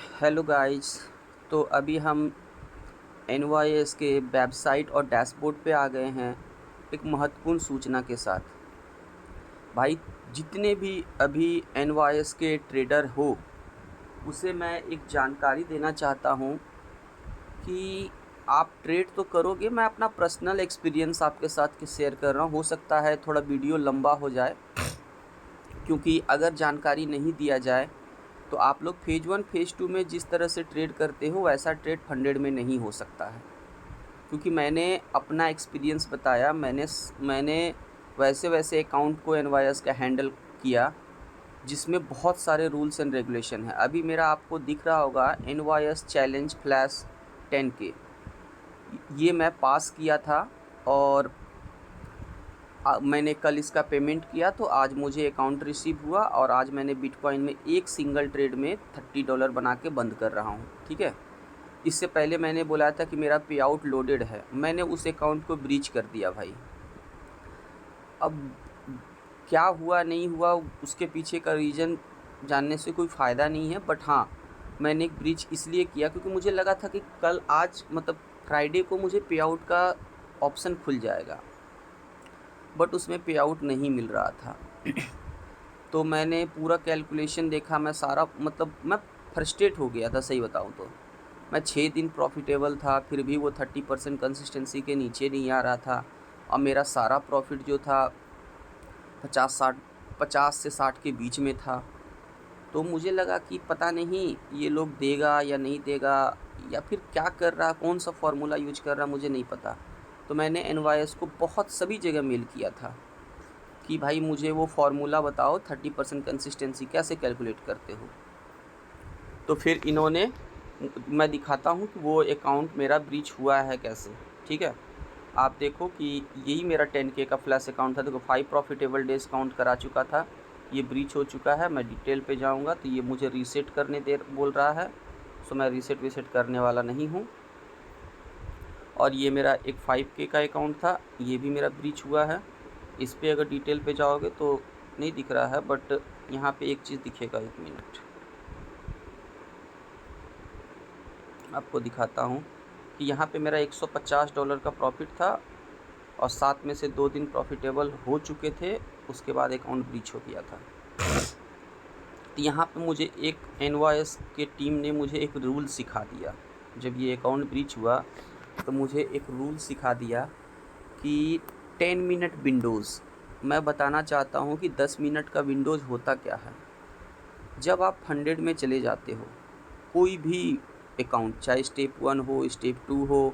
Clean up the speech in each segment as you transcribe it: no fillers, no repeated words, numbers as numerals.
Hello guys. तो अभी हम एनवाईएस के वेबसाइट और डैशबोर्ड पे आ गए हैं एक महत्वपूर्ण सूचना के साथ। भाई, जितने भी अभी एनवाईएस के ट्रेडर हो उसे मैं एक जानकारी देना चाहता हूँ कि आप ट्रेड तो करोगे। मैं अपना पर्सनल एक्सपीरियंस आपके साथ शेयर कर रहा हूँ। हो सकता है थोड़ा वीडियो लंबा हो जाए, क्योंकि अगर जानकारी नहीं दिया जाए तो आप लोग फेज़ 1 फेज़ 2 में जिस तरह से ट्रेड करते हो वैसा ट्रेड फंडेड में नहीं हो सकता है। क्योंकि मैंने अपना एक्सपीरियंस बताया, मैंने वैसे वैसे अकाउंट को एनवाईएस का हैंडल किया जिसमें बहुत सारे रूल्स एंड रेगुलेशन है। अभी मेरा आपको दिख रहा होगा एनवाईएस चैलेंज फ्लैश 10K, ये मैं पास किया था और मैंने कल इसका पेमेंट किया तो आज मुझे अकाउंट रिसीव हुआ और आज मैंने बिटकॉइन में एक सिंगल ट्रेड में $30 बना के बंद कर रहा हूँ। ठीक है, इससे पहले मैंने बोला था कि मेरा पे आउट लोडेड है, मैंने उस अकाउंट को ब्रीच कर दिया भाई। अब क्या हुआ नहीं हुआ उसके पीछे का रीज़न जानने से कोई फ़ायदा नहीं है, बट हाँ, मैंने एक ब्रीच इसलिए किया क्योंकि मुझे लगा था कि कल आज मतलब फ्राइडे को मुझे पे आउट का ऑप्शन खुल जाएगा, बट उसमें पे आउट नहीं मिल रहा था। तो मैंने पूरा कैलकुलेशन देखा, मैं सारा मतलब मैं फ्रस्ट्रेट हो गया था सही बताऊँ तो। मैं 6 दिन प्रॉफिटेबल था, फिर भी वो 30% कंसिस्टेंसी के नीचे नहीं आ रहा था और मेरा सारा प्रॉफिट जो था 50 से 60 के बीच में था। तो मुझे लगा कि पता नहीं ये लोग देगा या नहीं देगा, या फिर क्या कर रहा, कौन सा फार्मूला यूज कर रहा, मुझे नहीं पता। तो मैंने एनवाईएस को बहुत सभी जगह मेल किया था कि भाई मुझे वो फार्मूला बताओ, 30% कंसिस्टेंसी कैसे कैलकुलेट करते हो। तो फिर इन्होंने, मैं दिखाता हूँ कि वो अकाउंट मेरा ब्रीच हुआ है कैसे। ठीक है, आप देखो कि यही मेरा 10K का फ्लैश अकाउंट था। देखो 5 प्रॉफिटेबल डेज काउंट करा चुका था, ये ब्रीच हो चुका है। मैं डिटेल पे जाऊँगा तो ये मुझे रीसेट करने दे बोल रहा है, सो मैं रीसेट करने वाला नहीं हूँ। और ये मेरा एक 5K का अकाउंट था, ये भी मेरा ब्रीच हुआ है। इस पर अगर डिटेल पे जाओगे तो नहीं दिख रहा है, बट यहाँ पे एक चीज़ दिखेगा, 1 मिनट आपको दिखाता हूँ कि यहाँ पे मेरा $150 का प्रॉफिट था और 7 में से 2 दिन प्रॉफिटेबल हो चुके थे, उसके बाद अकाउंट ब्रीच हो गया था। तो यहाँ पे मुझे एक एनवाईएस के टीम ने मुझे एक रूल सिखा दिया। जब ये अकाउंट ब्रीच हुआ तो मुझे एक रूल सिखा दिया कि 10 मिनट विंडोज़। मैं बताना चाहता हूँ कि 10 मिनट का विंडोज़ होता क्या है। जब आप 100 में चले जाते हो, कोई भी अकाउंट, चाहे स्टेप 1 हो, स्टेप 2 हो,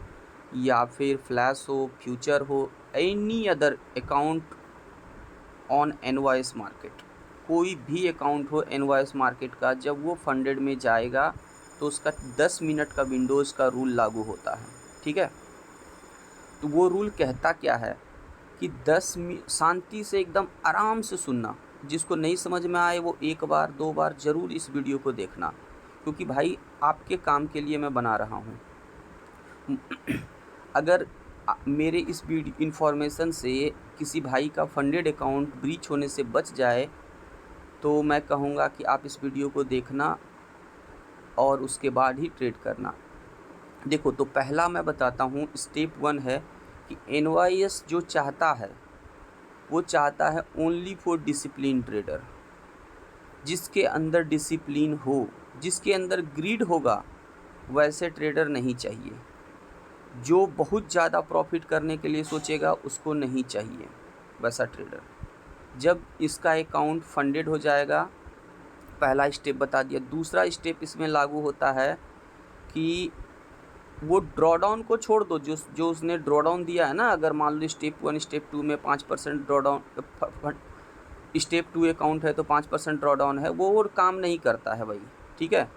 या फिर फ्लैश हो, फ्यूचर हो, any other account on NYS market, कोई भी अकाउंट हो एनवाईएस मार्केट का, जब वो फंडेड में जाएगा तो उसका 10 मिनट का विंडोज़ का रूल लागू होता है। ठीक है, तो वो रूल कहता क्या है कि शांति से एकदम आराम से सुनना। जिसको नहीं समझ में आए वो एक बार 2 बार ज़रूर इस वीडियो को देखना, क्योंकि भाई आपके काम के लिए मैं बना रहा हूँ। अगर मेरे इस इन्फॉर्मेशन से किसी भाई का फंडेड अकाउंट ब्रीच होने से बच जाए तो मैं कहूँगा कि आप इस वीडियो को देखना और उसके बाद ही ट्रेड करना। देखो, तो पहला मैं बताता हूँ, स्टेप 1 है कि एनवाईएस जो चाहता है वो चाहता है ओनली फॉर डिसिप्लिन ट्रेडर। जिसके अंदर डिसिप्लिन हो, जिसके अंदर ग्रीड होगा, वैसे ट्रेडर नहीं चाहिए। जो बहुत ज़्यादा प्रॉफिट करने के लिए सोचेगा उसको नहीं चाहिए वैसा ट्रेडर। जब इसका अकाउंट फंडेड हो जाएगा, पहला स्टेप बता दिया। दूसरा स्टेप इसमें लागू होता है कि वो ड्रॉडाउन को छोड़ दो, जो उसने ड्रॉडाउन दिया है ना। अगर मान लो स्टेप 1 स्टेप 2 में 5% ड्रॉडाउन, स्टेप 2 अकाउंट है तो 5% ड्रॉडाउन है, वो और काम नहीं करता है भाई। ठीक है,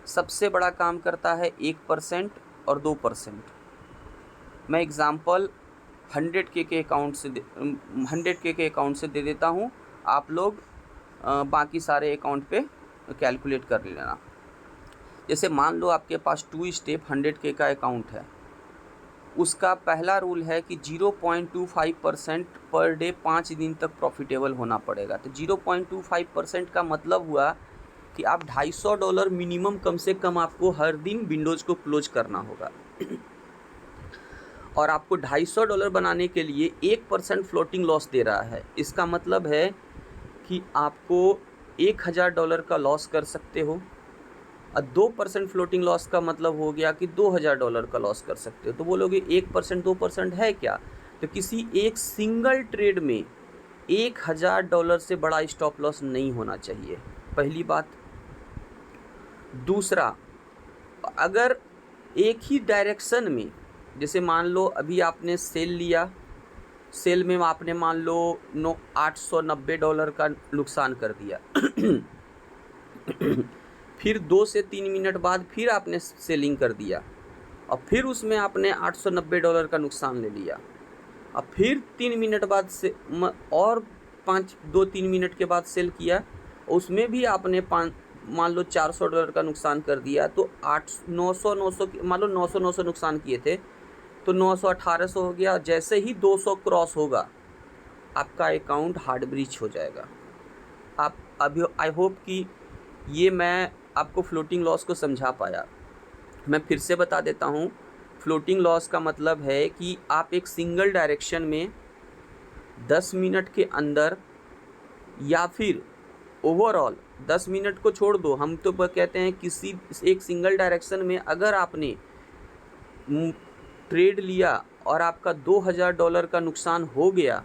सबसे बड़ा काम करता है 1% और 2%। मैं एग्ज़ाम्पल 100K के अकाउंट से 100K के अकाउंट से दे देता हूँ, आप लोग बाकी सारे अकाउंट पे कैलकुलेट कर लेना। जैसे मान लो आपके पास 2 स्टेप 100K का अकाउंट है, उसका पहला रूल है कि 0.25% पर डे 5 दिन तक प्रॉफिटेबल होना पड़ेगा। तो 0.25% का मतलब हुआ कि आप $250 मिनिमम कम से कम आपको हर दिन विंडोज़ को क्लोज करना होगा। और आपको $250 बनाने के लिए 1% फ्लोटिंग लॉस दे रहा है। इसका मतलब है कि आपको $1000 का लॉस कर सकते हो, और 2% फ्लोटिंग लॉस का मतलब हो गया कि $2000 का लॉस कर सकते हो। तो बोलोगे 1% 2% है क्या? तो किसी एक सिंगल ट्रेड में $1000 से बड़ा स्टॉप लॉस नहीं होना चाहिए, पहली बात। दूसरा, अगर एक ही डायरेक्शन में, जैसे मान लो अभी आपने सेल लिया, सेल में आपने मान लो $890 का नुकसान कर दिया फिर 2 से 3 मिनट बाद फिर आपने सेलिंग कर दिया, और फिर उसमें आपने $890 का नुकसान ले लिया, और फिर 3 मिनट बाद से और 2-3 मिनट के बाद सेल किया, उसमें भी आपने मान लो $400 का नुकसान कर दिया। तो 900 मान लो 900 नुकसान किए थे, तो 900 1800 हो गया। जैसे ही 200 क्रॉस होगा आपका अकाउंट हार्ड ब्रीच हो जाएगा। आप अभी आई होप कि ये मैं आपको फ्लोटिंग लॉस को समझा पाया। मैं फिर से बता देता हूँ, फ्लोटिंग लॉस का मतलब है कि आप एक सिंगल डायरेक्शन में 10 मिनट के अंदर, या फिर ओवरऑल 10 मिनट को छोड़ दो, हम तो कहते हैं किसी एक सिंगल डायरेक्शन में अगर आपने ट्रेड लिया और आपका $2000 का नुकसान हो गया,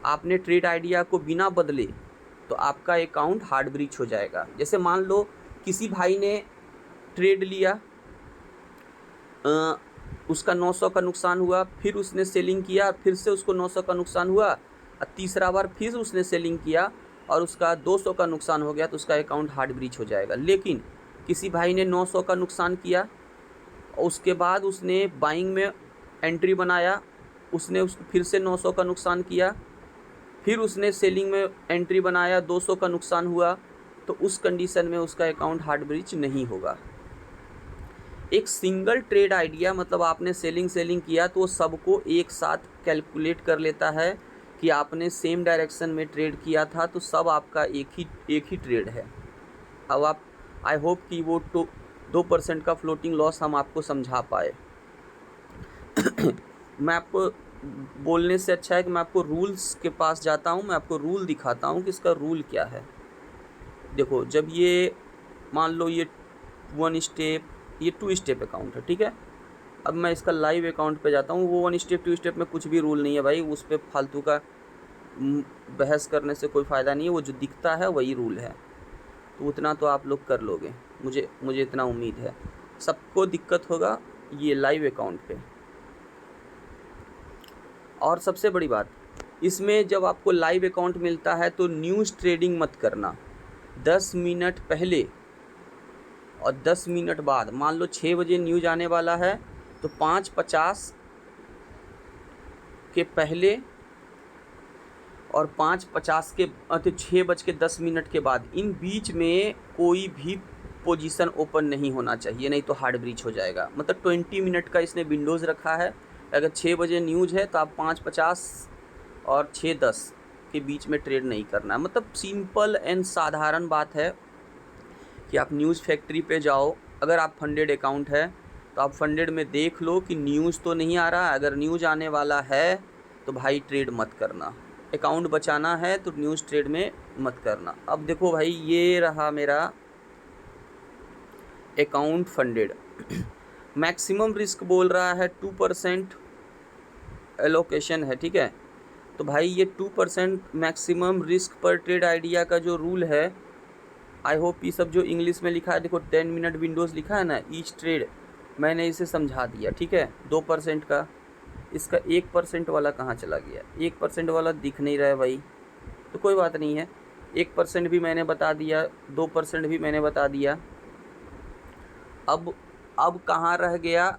आपने ट्रेड आइडिया को बिना बदले, तो आपका अकाउंट हार्ड ब्रीच हो जाएगा। जैसे मान लो किसी भाई ने ट्रेड लिया, उसका 900 का नुकसान हुआ, फिर उसने सेलिंग किया, फिर से उसको 900 का नुकसान हुआ, और तीसरा बार फिर उसने सेलिंग किया और उसका 200 का नुकसान हो गया, तो उसका अकाउंट हार्ड ब्रीच हो जाएगा। लेकिन किसी भाई ने 900 का नुकसान किया और उसके बाद उसने बाइंग में एंट्री बनाया, उसने फिर से 900 का नुकसान किया, फिर उसने सेलिंग में एंट्री बनाया, 200 का नुकसान हुआ, तो उस कंडीशन में उसका अकाउंट हार्ड ब्रीच नहीं होगा। एक सिंगल ट्रेड आइडिया मतलब आपने सेलिंग किया तो सबको एक साथ कैलकुलेट कर लेता है कि आपने सेम डायरेक्शन में ट्रेड किया था, तो सब आपका एक ही ट्रेड है। अब आप आई होप कि वो 2% का फ्लोटिंग लॉस हम आपको समझा पाए। मैं आपको बोलने से अच्छा है कि मैं आपको रूल्स के पास जाता हूँ, मैं आपको रूल दिखाता हूँ कि इसका रूल क्या है। देखो, जब ये मान लो ये 1 स्टेप, ये 2 स्टेप अकाउंट है, ठीक है। अब मैं इसका लाइव अकाउंट पे जाता हूँ। वो 1 स्टेप 2 स्टेप में कुछ भी रूल नहीं है भाई, उस पर फालतू का बहस करने से कोई फ़ायदा नहीं है। वो जो दिखता है वही रूल है, तो उतना तो आप लोग कर लोगे, मुझे इतना उम्मीद है। सबको दिक्कत होगा ये लाइव अकाउंट पे। और सबसे बड़ी बात, इसमें जब आपको लाइव अकाउंट मिलता है तो न्यूज़ ट्रेडिंग मत करना। 10 मिनट पहले और 10 मिनट बाद, मान लो 6 बजे न्यूज़ आने वाला है, तो 5:50 के पहले और 5:50 के 6:10 के बाद, इन बीच में कोई भी पोजीशन ओपन नहीं होना चाहिए, नहीं तो हार्ड ब्रीच हो जाएगा। मतलब 20 मिनट का इसने विंडोज़ रखा है। अगर 6 बजे न्यूज़ है तो आप 5:50 और 6:10 के बीच में ट्रेड नहीं करना है। मतलब सिंपल एंड साधारण बात है कि आप न्यूज़ फैक्ट्री पे जाओ, अगर आप फंडेड अकाउंट है तो आप फंडेड में देख लो कि न्यूज़ तो नहीं आ रहा है। अगर न्यूज़ आने वाला है तो भाई ट्रेड मत करना, अकाउंट बचाना है तो न्यूज़ ट्रेड में मत करना। अब देखो भाई, ये रहा मेरा अकाउंट फंडेड। मैक्सिमम रिस्क बोल रहा है 2% एलोकेशन है, ठीक है। तो भाई ये 2% मैक्सिमम रिस्क पर ट्रेड आइडिया का जो रूल है, आई होप ये सब जो इंग्लिश में लिखा है, देखो 10 मिनट विंडोज़ लिखा है ना, ईच ट्रेड, मैंने इसे समझा दिया, ठीक है। 2% का, इसका 1% वाला कहाँ चला गया? 1% वाला दिख नहीं रहा है भाई, तो कोई बात नहीं है। 1% भी मैंने बता दिया, 2% भी मैंने बता दिया। अब कहाँ रह गया?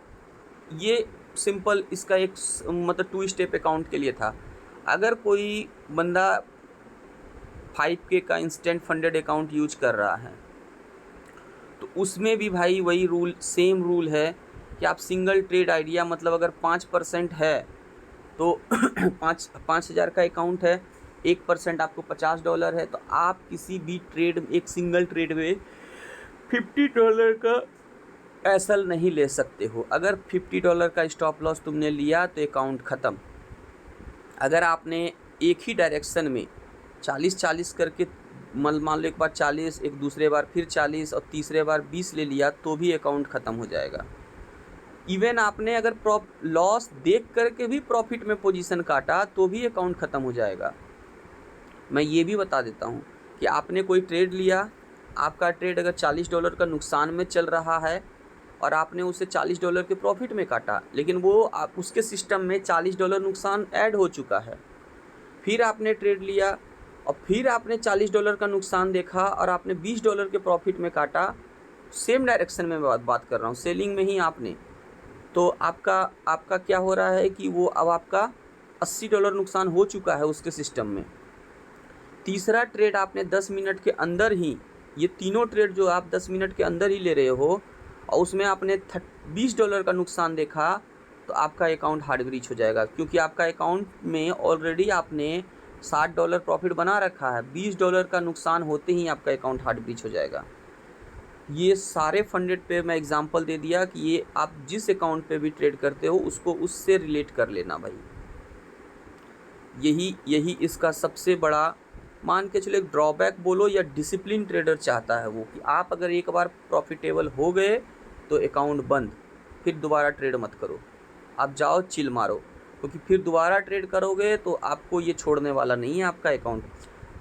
ये सिंपल इसका एक मतलब 2 स्टेप अकाउंट के लिए था। अगर कोई बंदा 5K का इंस्टेंट फंडेड अकाउंट यूज कर रहा है तो उसमें भी भाई वही रूल, सेम रूल है कि आप सिंगल ट्रेड आइडिया मतलब अगर 5% है तो 5,000 का अकाउंट है 1% आपको $50 है, तो आप किसी भी ट्रेड, एक सिंगल ट्रेड में $50 का एसएल नहीं ले सकते हो। अगर $50 का स्टॉप लॉस तुमने लिया तो अकाउंट ख़त्म। अगर आपने एक ही डायरेक्शन में 40-40 करके मान लो एक बार 40, एक दूसरे बार फिर 40 और तीसरे बार 20 ले लिया तो भी अकाउंट ख़त्म हो जाएगा। इवन आपने अगर लॉस देख करके भी प्रॉफिट में पोजीशन काटा तो भी अकाउंट ख़त्म हो जाएगा। मैं ये भी बता देता हूँ कि आपने कोई ट्रेड लिया, आपका ट्रेड अगर $40 का नुकसान में चल रहा है और आपने उसे $40 के प्रॉफिट में काटा, लेकिन वो आप उसके सिस्टम में $40 नुकसान ऐड हो चुका है। फिर आपने ट्रेड लिया और फिर आपने $40 का नुकसान देखा और आपने $20 के प्रॉफिट में काटा, सेम डायरेक्शन में बात कर रहा हूँ, सेलिंग में ही आपने, तो आपका क्या हो रहा है कि वो अब आपका $80 नुकसान हो चुका है उसके सिस्टम में। तीसरा ट्रेड आपने 10 मिनट के अंदर ही, ये तीनों ट्रेड जो आप 10 मिनट के अंदर ही ले रहे हो और उसमें आपने $20 का नुकसान देखा, तो आपका अकाउंट हार्ड ब्रीच हो जाएगा, क्योंकि आपका अकाउंट में ऑलरेडी आपने $60 प्रॉफिट बना रखा है। $20 का नुकसान होते ही आपका अकाउंट हार्ड ब्रीच हो जाएगा। ये सारे फंडेड पे मैं एग्जांपल दे दिया कि ये आप जिस अकाउंट पे भी ट्रेड करते हो उसको उससे रिलेट कर लेना भाई। यही इसका सबसे बड़ा, मान के चलो, एक ड्रॉबैक बोलो या डिसिप्लिन ट्रेडर चाहता है वो, कि आप अगर एक बार प्रॉफिटेबल हो गए तो अकाउंट बंद, फिर दोबारा ट्रेड मत करो, आप जाओ चिल मारो, क्योंकि फिर दोबारा ट्रेड करोगे तो आपको ये छोड़ने वाला नहीं है आपका अकाउंट।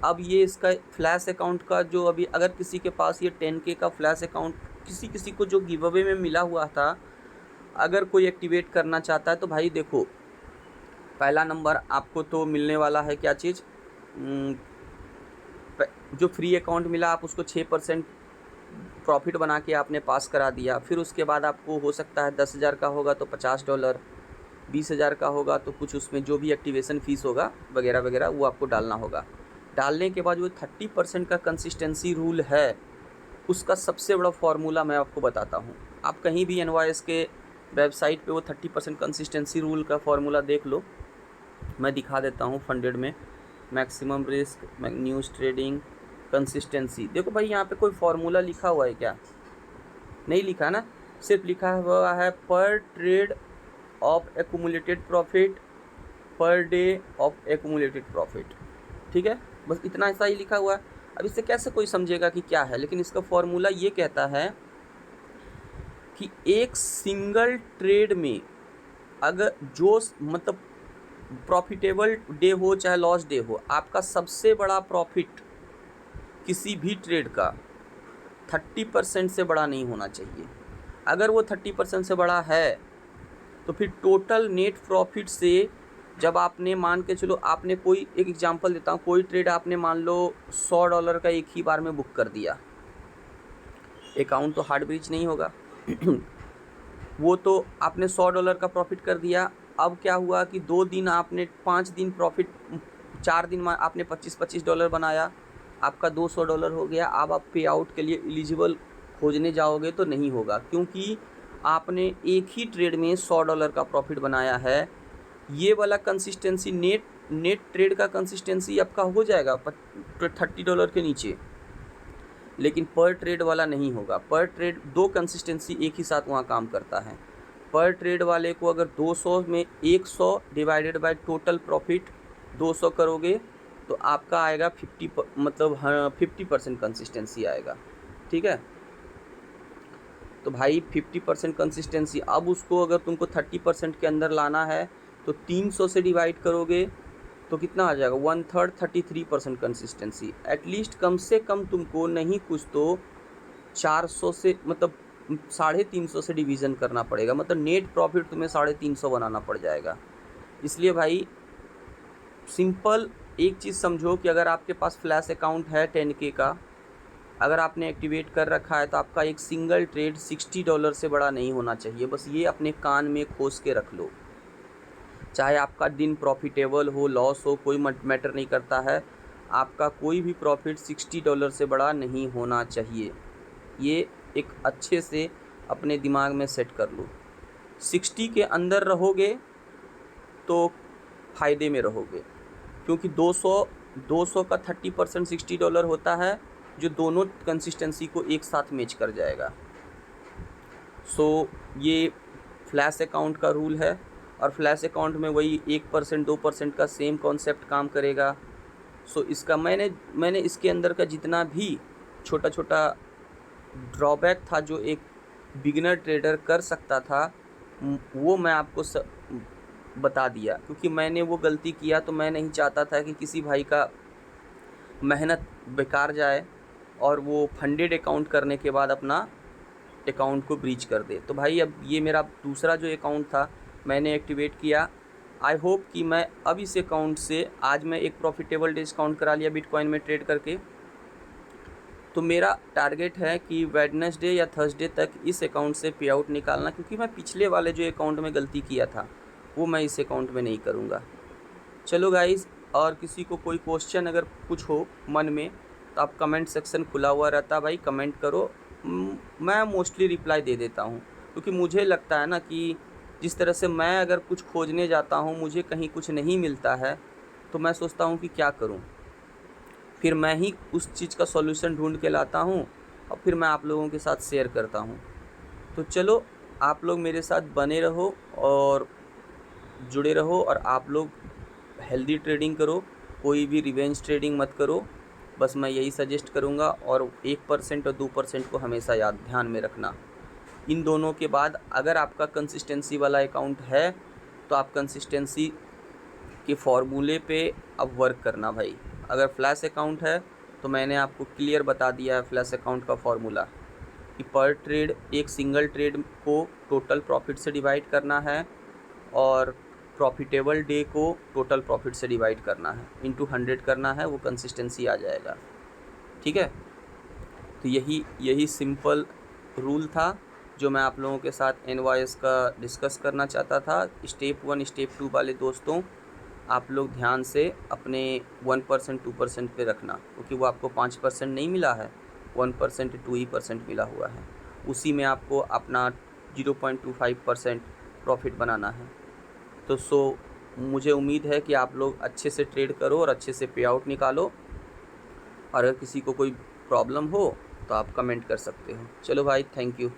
अब ये इसका फ्लैश अकाउंट का जो अभी अगर किसी के पास ये 10K का फ्लैश अकाउंट किसी को जो गिव अवे में मिला हुआ था, अगर कोई एक्टिवेट करना चाहता है तो भाई देखो, पहला नंबर आपको तो मिलने वाला है क्या चीज़, जो फ्री अकाउंट मिला आप उसको 6% प्रॉफिट बना के आपने पास करा दिया। फिर उसके बाद आपको हो सकता है 10,000 का होगा तो $50, 20,000 का होगा तो कुछ उसमें जो भी एक्टिवेशन फ़ीस होगा वगैरह वगैरह वो आपको डालना होगा। डालने के बाद जो 30% का कंसिस्टेंसी रूल है, उसका सबसे बड़ा फार्मूला मैं आपको बताता हूँ। आप कहीं भी NYS के वेबसाइट पे वो 30% कंसिस्टेंसी रूल का फार्मूला देख लो, मैं दिखा देता हूँ। फंडेड में maximum risk, news trading, consistency, देखो भाई यहाँ पे कोई फार्मूला लिखा हुआ है क्या? नहीं लिखा ना, सिर्फ लिखा हुआ है पर trade off accumulated profit, per day of accumulated profit, ठीक है, बस इतना ऐसा ही लिखा हुआ है। अब इससे कैसे कोई समझेगा कि क्या है, लेकिन इसका फॉर्मूला ये कहता है कि एक सिंगल ट्रेड में अगर जो मतलब प्रॉफिटेबल डे हो चाहे लॉस डे हो, आपका सबसे बड़ा प्रॉफिट किसी भी ट्रेड का 30% से बड़ा नहीं होना चाहिए। अगर वो 30% से बड़ा है तो फिर टोटल नेट प्रॉफिट से, जब आपने मान के चलो, आपने कोई एक एग्जांपल देता हूँ, कोई ट्रेड आपने मान लो $100 का एक ही बार में बुक कर दिया, अकाउंट तो हार्ड ब्रीच नहीं होगा वो तो आपने $100 का प्रॉफिट कर दिया। अब क्या हुआ कि 2 दिन आपने 5 दिन प्रॉफिट, 4 दिन में आपने $25 बनाया, आपका $200 हो गया। अब आप पे आउट के लिए एलिजिबल खोजने जाओगे तो नहीं होगा, क्योंकि आपने एक ही ट्रेड में $100 का प्रॉफिट बनाया है। ये वाला कंसिस्टेंसी नेट ट्रेड का कंसिस्टेंसी आपका हो जाएगा $30 के नीचे, लेकिन पर ट्रेड वाला नहीं होगा। पर ट्रेड 2 कंसिस्टेंसी एक ही साथ वहाँ काम करता है। पर ट्रेड वाले को अगर 200 में 100 डिवाइडेड बाय टोटल प्रॉफिट 200 करोगे तो आपका आएगा 50% कंसिस्टेंसी आएगा, ठीक है। तो भाई 50% कंसिस्टेंसी, अब उसको अगर तुमको 30% के अंदर लाना है तो 300 से डिवाइड करोगे तो कितना आ जाएगा, 1/3, 33% कंसिस्टेंसी। एटलीस्ट कम से कम तुमको नहीं कुछ तो 400 से, मतलब 350 से डिवीज़न करना पड़ेगा, मतलब नेट प्रॉफिट तुम्हें 350 बनाना पड़ जाएगा। इसलिए भाई सिंपल एक चीज़ समझो कि अगर आपके पास फ्लैश अकाउंट है 10K का, अगर आपने एक्टिवेट कर रखा है तो आपका एक सिंगल ट्रेड $60 से बड़ा नहीं होना चाहिए। बस ये अपने कान में खोस के रख लो। चाहे आपका दिन प्रॉफिटेबल हो, लॉस हो, कोई मैटर नहीं करता है, आपका कोई भी प्रॉफिट $60 से बड़ा नहीं होना चाहिए। ये एक अच्छे से अपने दिमाग में सेट कर लो। 60 के अंदर रहोगे तो फ़ायदे में रहोगे, क्योंकि 200 200 का 30% $60 होता है, जो दोनों कंसिस्टेंसी को एक साथ मैच कर जाएगा। सो ये फ्लैश अकाउंट का रूल है, और फ्लैश अकाउंट में वही 1% 2% का सेम कॉन्सेप्ट काम करेगा। सो इसका मैंने इसके अंदर का जितना भी छोटा छोटा ड्रॉबैक था जो एक बिगिनर ट्रेडर कर सकता था, वो मैं आपको बता दिया, क्योंकि मैंने वो गलती किया। तो मैं नहीं चाहता था कि किसी भाई का मेहनत बेकार जाए और वो फंडेड अकाउंट करने के बाद अपना अकाउंट को ब्रीच कर दे। तो भाई अब ये मेरा दूसरा जो अकाउंट था मैंने एक्टिवेट किया। आई होप कि मैं अब इस अकाउंट से, आज मैं एक प्रॉफिटेबल डिस्काउंट करा लिया बिटकॉइन में ट्रेड करके। तो मेरा टारगेट है कि वेडनेसडे या थर्सडे तक इस अकाउंट से पे आउट निकालना, क्योंकि मैं पिछले वाले जो अकाउंट में गलती किया था वो मैं इस अकाउंट में नहीं करूँगा। चलो गाइज़, और किसी को कोई क्वेश्चन अगर कुछ हो मन में तो आप कमेंट सेक्शन खुला हुआ रहता भाई, कमेंट करो। मैं मोस्टली रिप्लाई दे देता हूँ, क्योंकि मुझे लगता है ना कि जिस तरह से मैं अगर कुछ खोजने जाता हूँ, मुझे कहीं कुछ नहीं मिलता है, तो मैं सोचता हूँ कि क्या करूँ, फिर मैं ही उस चीज़ का सॉल्यूशन ढूंढ के लाता हूँ और फिर मैं आप लोगों के साथ शेयर करता हूँ। तो चलो, आप लोग मेरे साथ बने रहो और जुड़े रहो, और आप लोग हेल्दी ट्रेडिंग करो, कोई भी रिवेंज ट्रेडिंग मत करो। बस मैं यही सजेस्ट करूँगा, और 1% और 2% को हमेशा ध्यान में रखना। इन दोनों के बाद अगर आपका कंसिस्टेंसी वाला अकाउंट है तो आप कंसिस्टेंसी के फॉर्मूले पे अब वर्क करना भाई। अगर फ्लैश अकाउंट है तो मैंने आपको क्लियर बता दिया है फ्लैश अकाउंट का फॉर्मूला, कि पर ट्रेड, एक सिंगल ट्रेड को टोटल प्रॉफिट से डिवाइड करना है, और प्रॉफिटेबल डे को टोटल प्रॉफिट से डिवाइड करना है, इंटू 100 करना है, वो कंसिस्टेंसी आ जाएगा। ठीक है, तो यही सिंपल रूल था जो मैं आप लोगों के साथ NYS का डिस्कस करना चाहता था। स्टेप 1 स्टेप 2 वाले दोस्तों, आप लोग ध्यान से अपने 1% 2% पे रखना, क्योंकि वो आपको 5% नहीं मिला है, 1% 2% मिला हुआ है, उसी में आपको अपना 0.25% प्रॉफिट बनाना है। तो मुझे उम्मीद है कि आप लोग अच्छे से ट्रेड करो और अच्छे से पे आउट निकालो, और अगर किसी को कोई प्रॉब्लम हो तो आप कमेंट कर सकते हो। चलो भाई, थैंक यू।